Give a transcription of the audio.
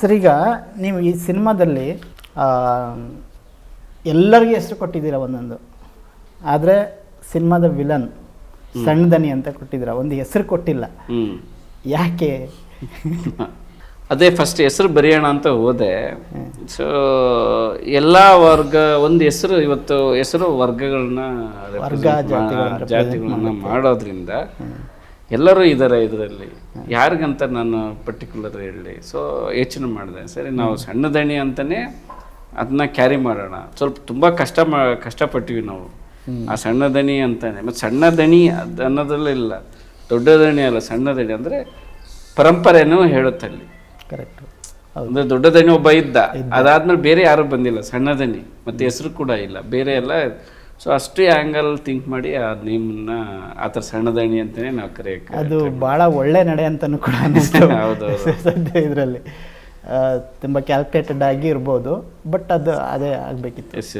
Sir, ಈಗ ನೀವು ಈ ಸಿನಿಮಾದಲ್ಲಿ ಎಲ್ಲರಿಗೂ ಹೆಸರು ಕೊಟ್ಟಿದ್ದೀರಾ ಒಂದೊಂದು, ಆದರೆ ಸಿನಿಮಾದ ವಿಲನ್ ಸಣ್ಣ ದನಿ ಅಂತ ಕೊಟ್ಟಿದ್ದೀರಾ, ಒಂದು ಹೆಸರು ಕೊಟ್ಟಿಲ್ಲ. ಯಾಕೆ? ಅದೇ ಫಸ್ಟ್ ಹೆಸರು ಬರೆಯೋಣ ಅಂತ ಹೋದೆ. ಸೊ ಎಲ್ಲ ವರ್ಗ ಒಂದು ಹೆಸರು, ಇವತ್ತು ಹೆಸರು ವರ್ಗಗಳನ್ನ ಜಾತಿಗಳನ್ನ ಮಾಡೋದ್ರಿಂದ ಎಲ್ಲರೂ ಇದ್ದಾರೆ ಇದರಲ್ಲಿ, ಯಾರಿಗಂತ ನಾನು ಪರ್ಟಿಕ್ಯುಲರ್ ಹೇಳಿ. ಸೊ ಯೋಚನೆ ಮಾಡಿದೆ, ಸರಿ ನಾವು ಸಣ್ಣ ದಣಿ ಅಂತಲೇ ಅದನ್ನ ಕ್ಯಾರಿ ಮಾಡೋಣ. ಸ್ವಲ್ಪ ತುಂಬ ಕಷ್ಟಪಟ್ಟಿವಿ ನಾವು ಆ ಸಣ್ಣ ದಣಿ ಅಂತಾನೆ. ಮತ್ತು ಸಣ್ಣ ದಣಿ ಅದು ಅನ್ನೋದ್ರಲ್ಲಿಲ್ಲ, ದೊಡ್ಡ ದಣಿ ಅಲ್ಲ, ಸಣ್ಣ ದಣಿ ಅಂದರೆ ಪರಂಪರೆನೂ ಹೇಳುತ್ತಲ್ಲಿ. ಕರೆಕ್ಟ್. ಅಂದರೆ ದೊಡ್ಡ ದಣಿ ಒಬ್ಬ ಇದ್ದ, ಅದಾದ್ಮೇಲೆ ಬೇರೆ ಯಾರೂ ಬಂದಿಲ್ಲ, ಸಣ್ಣ ದಣಿ, ಮತ್ತು ಹೆಸರು ಕೂಡ ಇಲ್ಲ, ಬೇರೆ ಎಲ್ಲ. ಸೊ ಅಷ್ಟೇ ಆ್ಯಂಗಲ್ ಥಿಂಕ್ ಮಾಡಿ ಆ ನೇಮನ್ನ ಆ ಥರ ಸಣ್ಣ ದಣಿ ಅಂತಲೇ ನಾವು ಕರೆಯೋಕ್ಕೆ. ಅದು ಭಾಳ ಒಳ್ಳೆ ನಡೆ ಅಂತಲೂ ಕೂಡ ಹೌದು. ಇದರಲ್ಲಿ ತುಂಬ ಕ್ಯಾಲ್ಕುಲೇಟೆಡ್ ಆಗಿ ಇರ್ಬೋದು, ಬಟ್ ಅದೇ ಆಗಬೇಕಿತ್ತು. S S